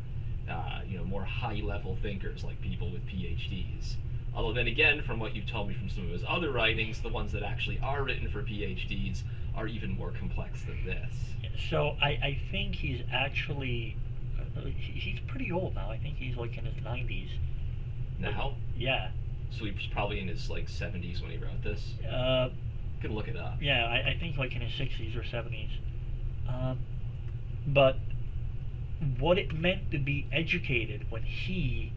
more high-level thinkers, like people with PhDs. Although then again, from what you've told me from some of his other writings, the ones that actually are written for PhDs are even more complex than this. So I think he's actually, he's pretty old now. I think he's like in his 90s. Now? Yeah. So he was probably in his like 70s when he wrote this? Could look it up. Yeah, I think like in his 60s or 70s. But what it meant to be educated when he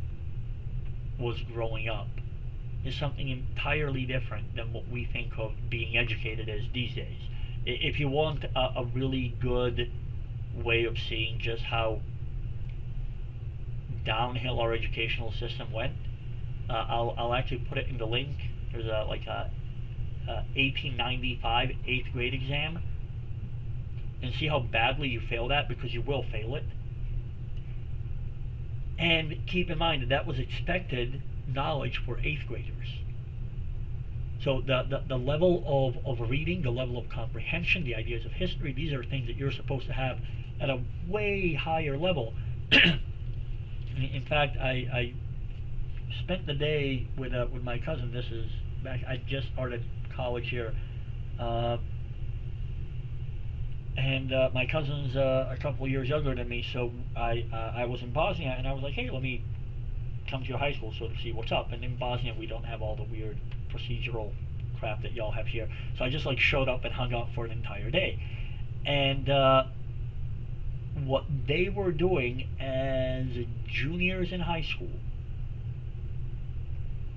was growing up is something entirely different than what we think of being educated as these days. If you want a really good way of seeing just how downhill our educational system went, I'll actually put it in the link. There's a 1895 8th grade exam, and see how badly you fail that, because you will fail it. And keep in mind that was expected knowledge for 8th graders. So the level of reading, the level of comprehension, the ideas of history, these are things that you're supposed to have at a way higher level. In fact, I spent the day with my cousin. This is back, I just started college here. And my cousin's a couple of years younger than me, so I was in Bosnia, and I was like, hey, let me come to your high school sort of see what's up. And in Bosnia, we don't have all the weird procedural crap that y'all have here. So I just like showed up and hung out for an entire day. And what they were doing as juniors in high school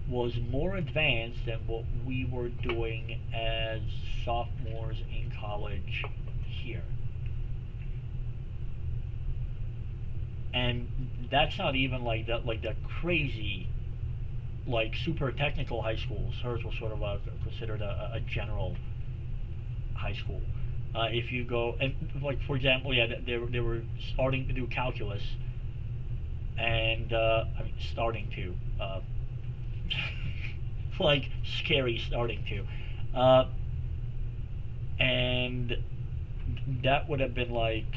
was more advanced than what we were doing as sophomores in college here. And that's not even like the crazy, like super technical high schools. Hers was sort of considered a general high school. If you go, and like for example, yeah, they were starting to do calculus, and starting to, like scary starting to, and that would have been like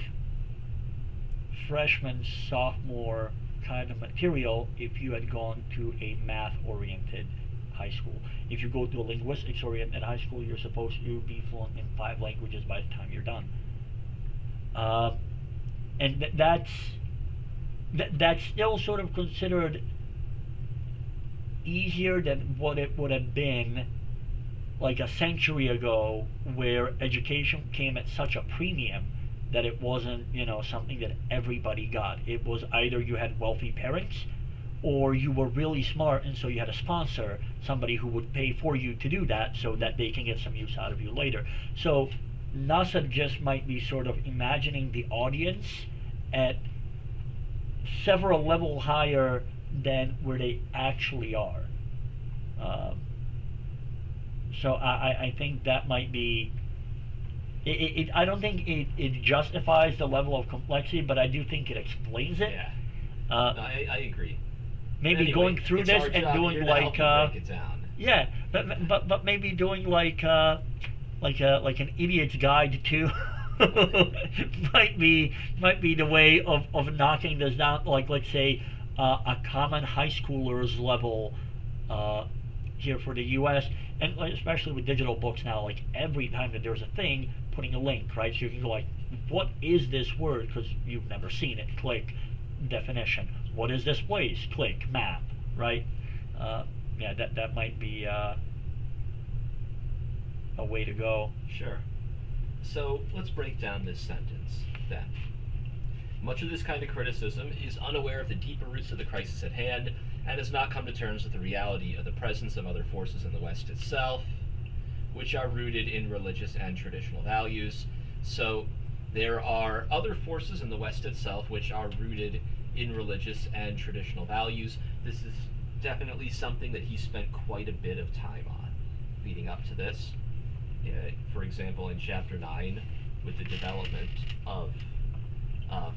freshman, sophomore kind of material if you had gone to a math-oriented high school. If you go to a linguistics-oriented high school, you're supposed to be fluent in 5 languages by the time you're done. And that's still sort of considered easier than what it would have been like a century ago, where education came at such a premium that it wasn't, something that everybody got. It was either you had wealthy parents, or you were really smart, and so you had to sponsor somebody who would pay for you to do that, so that they can get some use out of you later. So Nasr just might be sort of imagining the audience at several levels higher than where they actually are. So I think that might be I don't think it justifies the level of complexity, but I do think it explains it. Yeah. Uh, No, I agree. Maybe Anyway, going through it's this our and job doing here to like help you break it down. yeah, but maybe doing like an idiot's guide to might be the way of knocking this down. Like let's say a common high schooler's level uh, here for the U.S. and like, especially with digital books now, like every time that there's a thing, putting a link, right? So you can go like, what is this word? Because you've never seen it. Click definition. What is this place? Click map, right? Yeah, that might be a way to go. Sure. So let's break down this sentence then. Much of this kind of criticism is unaware of the deeper roots of the crisis at hand and has not come to terms with the reality of the presence of other forces in the West itself, which are rooted in religious and traditional values. So there are other forces in the West itself which are rooted in religious and traditional values. This is definitely something that he spent quite a bit of time on leading up to this. For example, in chapter 9, with the development of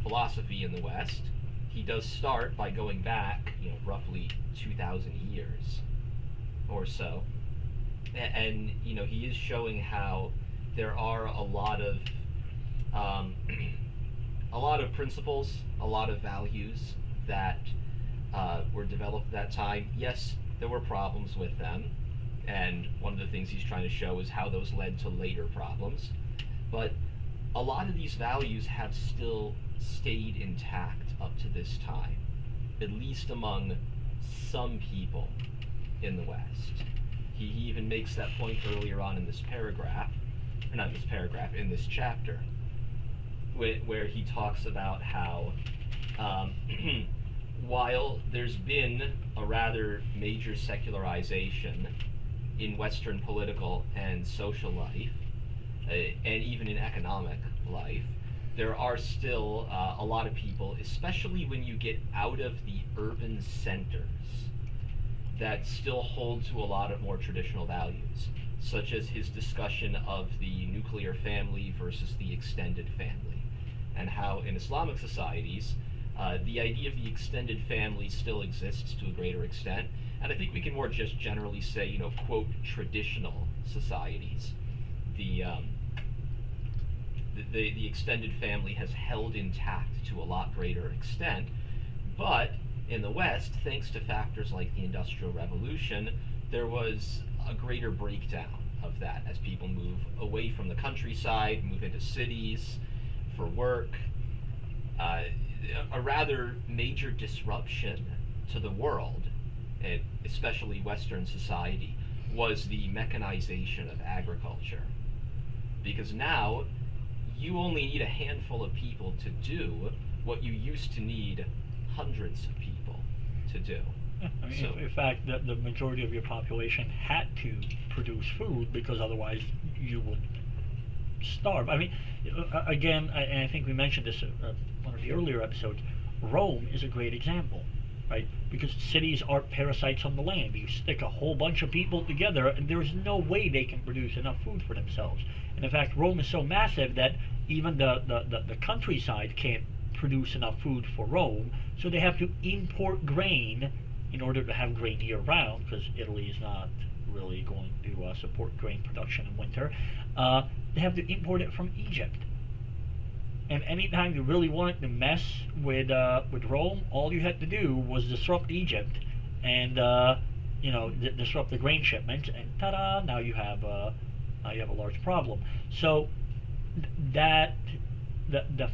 philosophy in the West, he does start by going back, roughly 2,000 years or so, and he is showing how there are a lot of principles, a lot of values that were developed at that time. Yes, there were problems with them, and one of the things he's trying to show is how those led to later problems. But a lot of these values have still stayed intact up to this time, at least among some people in the West. He even makes that point earlier on in this paragraph, or not this paragraph, in this chapter, where he talks about how while there's been a rather major secularization in Western political and social life, and even in economic life, there are still a lot of people, especially when you get out of the urban centers, that still hold to a lot of more traditional values, such as his discussion of the nuclear family versus the extended family, and how in Islamic societies, the idea of the extended family still exists to a greater extent. And I think we can more just generally say, quote, traditional societies. The extended family has held intact to a lot greater extent, but in the West, thanks to factors like the Industrial Revolution, there was a greater breakdown of that as people move away from the countryside, move into cities for work. A rather major disruption to the world, and especially Western society, was the mechanization of agriculture. Because now, you only need a handful of people to do what you used to need hundreds of people to do. I mean, in fact, the majority of your population had to produce food because otherwise you would starve. I mean, again, and I think we mentioned this one of the earlier episodes, Rome is a great example, right? Because cities are parasites on the land. You stick a whole bunch of people together, and there's no way they can produce enough food for themselves. And in fact, Rome is so massive that even the countryside can't produce enough food for Rome, so they have to import grain in order to have grain year-round, because Italy is not really going to support grain production in winter. They have to import it from Egypt. And anytime you really wanted to mess with Rome, all you had to do was disrupt Egypt and disrupt the grain shipments, and ta-da! Now you have a large problem. So the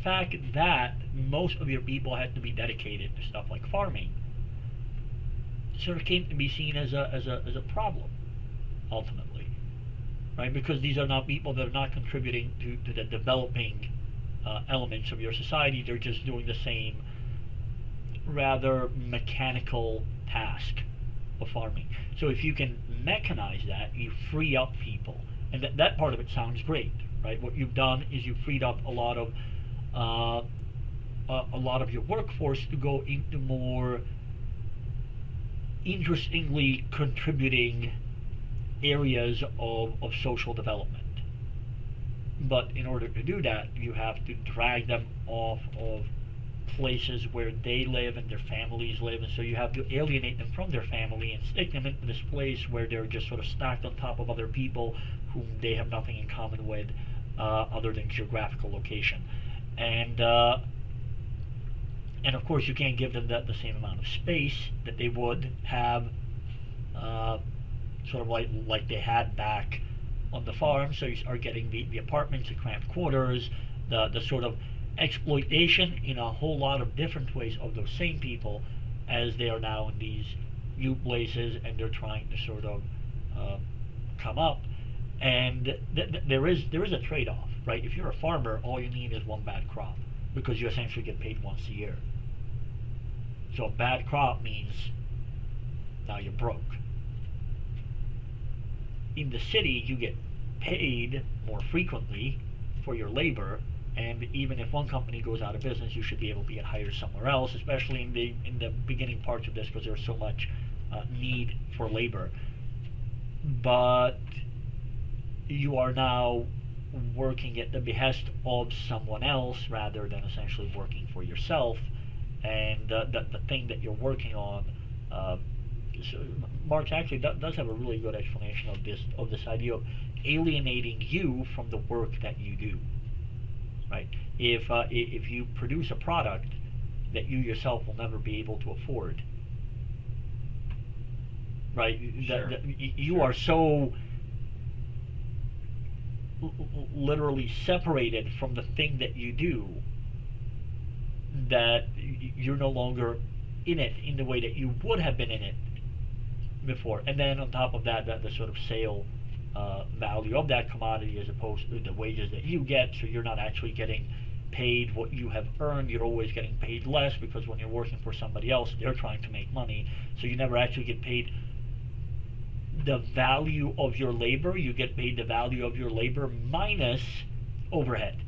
fact that most of your people had to be dedicated to stuff like farming sort of came to be seen as a problem ultimately, right? Because these are not people that are not contributing to the developing elements of your society. They're just doing the same rather mechanical task of farming. So if you can mechanize that, you free up people, and that part of it sounds great, right? What you've done is you've freed up a lot of your workforce to go into more interestingly contributing areas of social development. But in order to do that, you have to drag them off of places where they live and their families live, and so you have to alienate them from their family and stick them into this place where they're just sort of stacked on top of other people whom they have nothing in common with, other than geographical location. And and of course you can't give them the same amount of space that they would have, sort of like they had back on the farm. So you are getting the apartments, the cramped quarters, the sort of exploitation in a whole lot of different ways of those same people, as they are now in these new places and they're trying to sort of come up. And there is a trade-off, right? If you're a farmer, all you need is one bad crop, because you essentially get paid once a year. So a bad crop means now you're broke. In the city, you get paid more frequently for your labor, and even if one company goes out of business, you should be able to get hired somewhere else, especially in the beginning parts of this, because there's so much need for labor. But you are now working at the behest of someone else rather than essentially working for yourself, and the thing that you're working on. So Marx actually does have a really good explanation of this idea of alienating you from the work that you do. Right? If you produce a product that you yourself will never be able to afford, right? Sure. You Sure. are so literally separated from the thing that you do that you're no longer in it in the way that you would have been in it before. And then on top of that, the sort of sale value of that commodity as opposed to the wages that you get, so you're not actually getting paid what you have earned. You're always getting paid less, because when you're working for somebody else, they're trying to make money, so you never actually get paid the value of your labor. You get paid the value of your labor minus overhead,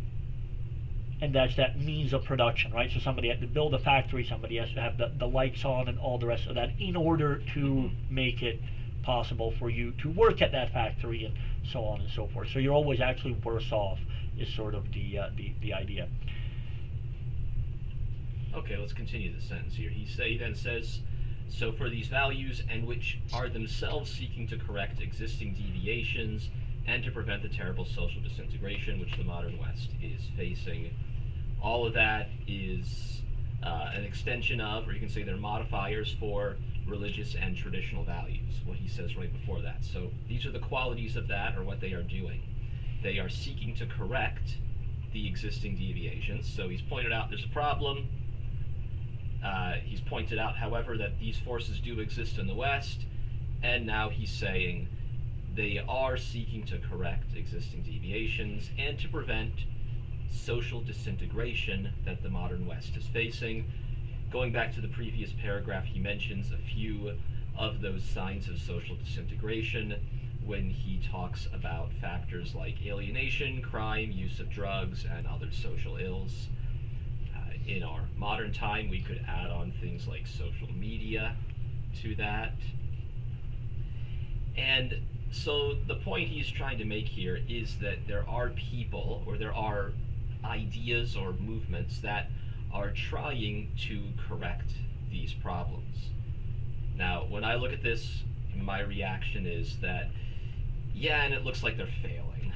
and that's that means of production, right? So somebody had to build a factory, somebody has to have the lights on and all the rest of that in order to make it possible for you to work at that factory, and so on and so forth. So you're always actually worse off, is sort of the idea. Okay, let's continue the sentence here. He then says, so for these values, and which are themselves seeking to correct existing deviations and to prevent the terrible social disintegration which the modern West is facing, all of that is an extension of, or you can say they're modifiers for, religious and traditional values, what he says right before that. So these are the qualities of that, or what they are doing. They are seeking to correct the existing deviations. So he's pointed out there's a problem. He's pointed out, however, that these forces do exist in the West, and now he's saying they are seeking to correct existing deviations and to prevent social disintegration that the modern West is facing. Going back to the previous paragraph, he mentions a few of those signs of social disintegration when he talks about factors like alienation, crime, use of drugs, and other social ills. In our modern time, we could add on things like social media to that. And so the point he's trying to make here is that there are people, or there are ideas or movements that are trying to correct these problems. Now, when I look at this, my reaction is that, yeah, and it looks like they're failing.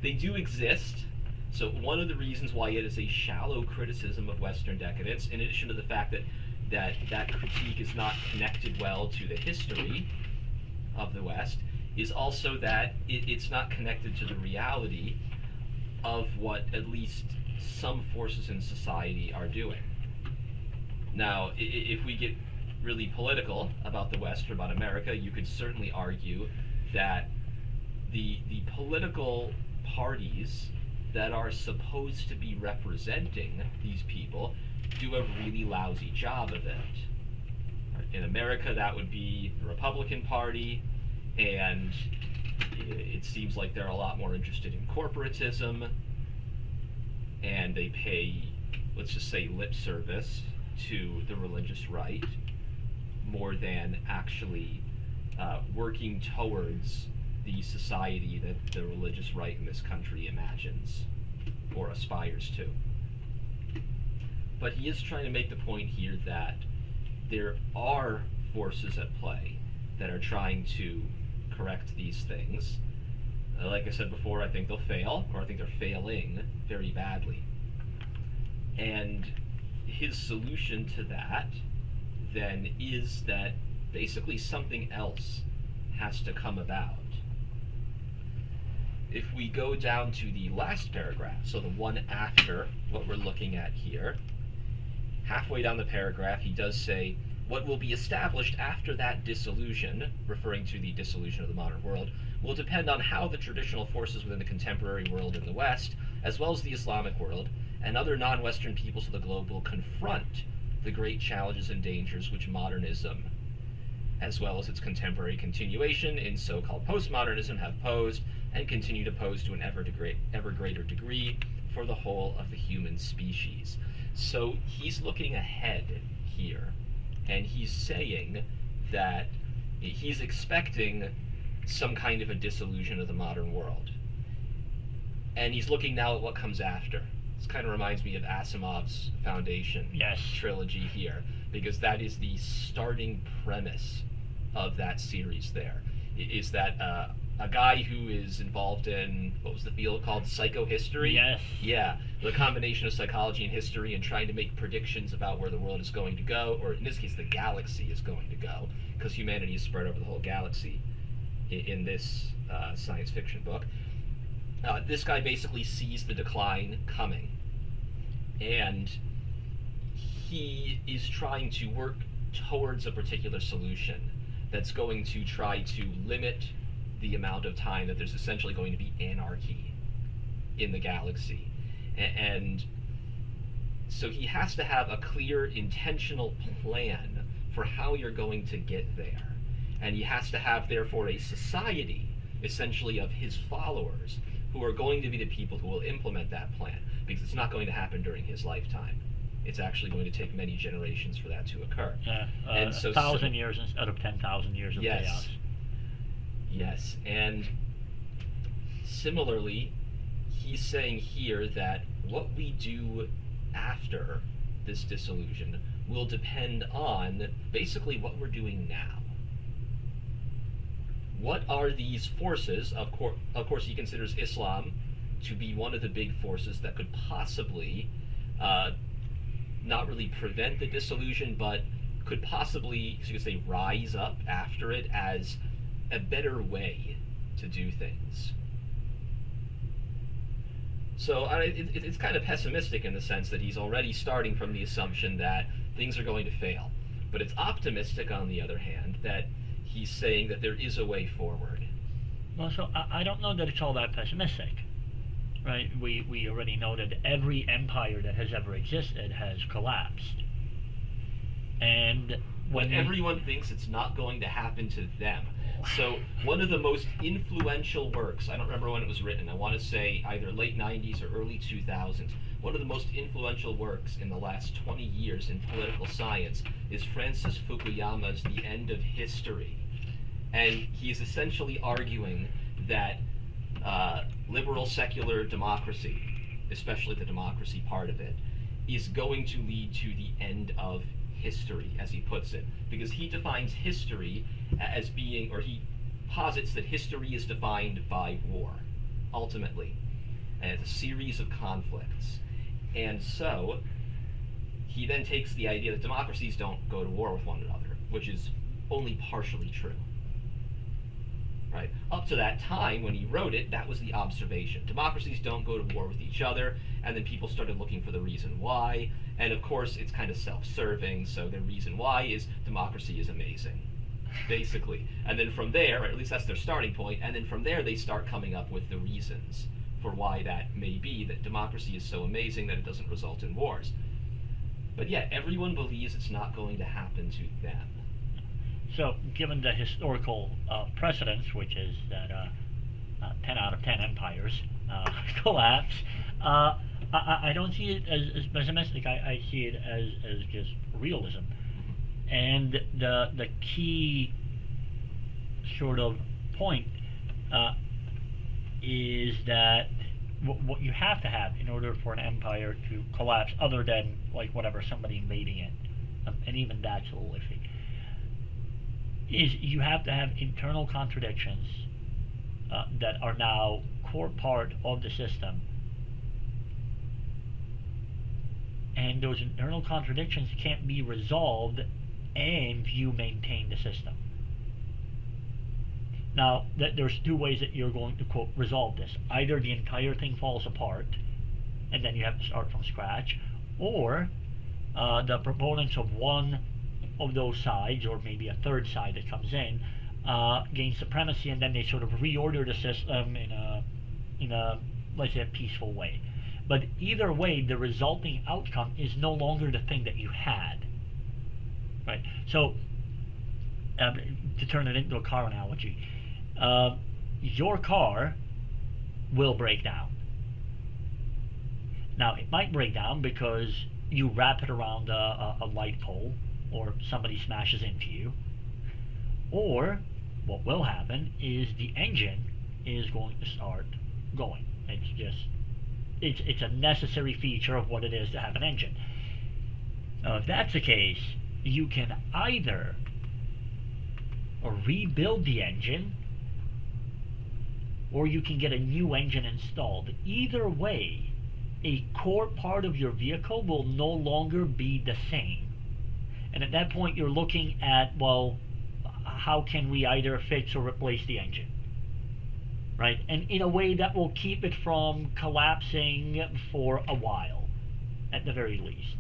They do exist. So one of the reasons why it is a shallow criticism of Western decadence, in addition to the fact that critique is not connected well to the history of the West, is also that it's not connected to the reality of what at least some forces in society are doing. Now, if we get really political about the West or about America, you could certainly argue that the political parties that are supposed to be representing these people do a really lousy job of it. In America, that would be the Republican Party, and it seems like they're a lot more interested in corporatism, and they pay, let's just say, lip service to the religious right more than actually working towards the society that the religious right in this country imagines or aspires to. But he is trying to make the point here that there are forces at play that are trying to correct these things. Like I said before, I think they'll fail, or I think they're failing very badly. And his solution to that then is that basically something else has to come about. If we go down to the last paragraph, so the one after what we're looking at here, halfway down the paragraph he does say, what will be established after that dissolution, referring to the dissolution of the modern world, will depend on how the traditional forces within the contemporary world in the West, as well as the Islamic world, and other non-Western peoples of the globe will confront the great challenges and dangers which modernism, as well as its contemporary continuation in so-called postmodernism, have posed and continue to pose to an ever greater degree for the whole of the human species. So he's looking ahead here, and he's saying that he's expecting some kind of a dissolution of the modern world. And he's looking now at what comes after. This kind of reminds me of Asimov's Foundation trilogy here, because that is the starting premise of that series there, is that a guy who is involved in, what was the field called, psychohistory? Yes. Yeah, the combination of psychology and history, and trying to make predictions about where the world is going to go, or in this case the galaxy is going to go, because humanity is spread over the whole galaxy in this science fiction book. This guy basically sees the decline coming, and he is trying to work towards a particular solution that's going to try to limit the amount of time that there's essentially going to be anarchy in the galaxy. And so he has to have a clear, intentional plan for how you're going to get there. And he has to have, therefore, a society, essentially, of his followers, who are going to be the people who will implement that plan, because it's not going to happen during his lifetime. It's actually going to take many generations for that to occur. And so 1,000 years instead of 10,000 years of chaos. Yes, and similarly, he's saying here that what we do after this dissolution will depend on basically what we're doing now. What are these forces? Of course, he considers Islam to be one of the big forces that could possibly not really prevent the dissolution, but could possibly, so you could say, rise up after it as a better way to do things. So it's kind of pessimistic in the sense that he's already starting from the assumption that things are going to fail. But it's optimistic, on the other hand, that he's saying that there is a way forward. Well, so I don't know that it's all that pessimistic, right? We already know that every empire that has ever existed has collapsed. And when everyone thinks it's not going to happen to them. So one of the most influential works, I don't remember when it was written, I want to say either late 90s or early 2000s, one of the most influential works in the last 20 years in political science is Francis Fukuyama's The End of History. And he's essentially arguing that liberal secular democracy, especially the democracy part of it, is going to lead to the end of history, as he puts it, because he defines history as being, or he posits that history is defined by war, ultimately, as a series of conflicts. And so he then takes the idea that democracies don't go to war with one another, which is only partially true. Right? Up to that time, when he wrote it, that was the observation. Democracies don't go to war with each other, and then people started looking for the reason why, and of course it's kind of self-serving, so the reason why is democracy is amazing, basically. And then from there, or at least that's their starting point, and then from there they start coming up with the reasons for why that may be, that democracy is so amazing that it doesn't result in wars. But yet, everyone believes it's not going to happen to them. So, given the historical precedence, which is that 10 out of 10 empires collapse, I don't see it as pessimistic. I see it as just realism. And the key sort of point is that what you have to have in order for an empire to collapse, other than like whatever, somebody invading it, and even that's a little iffy, is you have to have internal contradictions that are now core part of the system, and those internal contradictions can't be resolved and you maintain the system. Now, there's two ways that you're going to, quote, resolve this. Either the entire thing falls apart, and then you have to start from scratch, or the proponents of one of those sides, or maybe a third side that comes in, gain supremacy, and then they sort of reorder the system in a let's say, a peaceful way. But either way, the resulting outcome is no longer the thing that you had. Right? So, to turn it into a car analogy, your car will break down. Now, it might break down because you wrap it around a light pole, or somebody smashes into you, or what will happen is the engine is going to start going. It's a necessary feature of what it is to have an engine. Now, if that's the case, you can either rebuild the engine, or you can get a new engine installed. Either way, a core part of your vehicle will no longer be the same. And at that point, you're looking at, well, how can we either fix or replace the engine? Right? And in a way that will keep it from collapsing for a while, at the very least.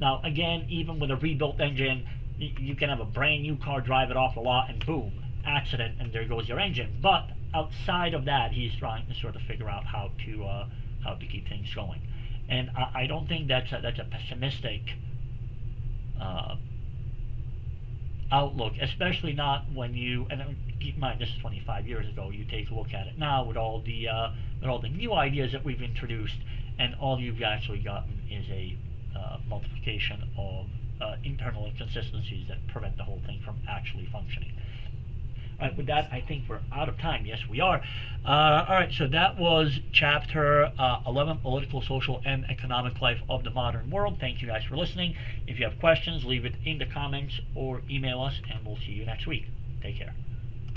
Now, again, even with a rebuilt engine, you can have a brand new car, drive it off the lot, and boom, accident, and there goes your engine. But outside of that, he's trying to sort of figure out how to keep things going. And I don't think that's a pessimistic outlook, especially not when you, and keep in mind this is 25 years ago, you take a look at it now with all the new ideas that we've introduced, and all you've actually gotten is a multiplication of internal inconsistencies that prevent the whole thing from actually functioning. Alright, with that, I think we're out of time. Yes, we are. Alright, so that was chapter 11, Political, Social, and Economic Life of the Modern World. Thank you guys for listening. If you have questions, leave it in the comments or email us, and we'll see you next week. Take care.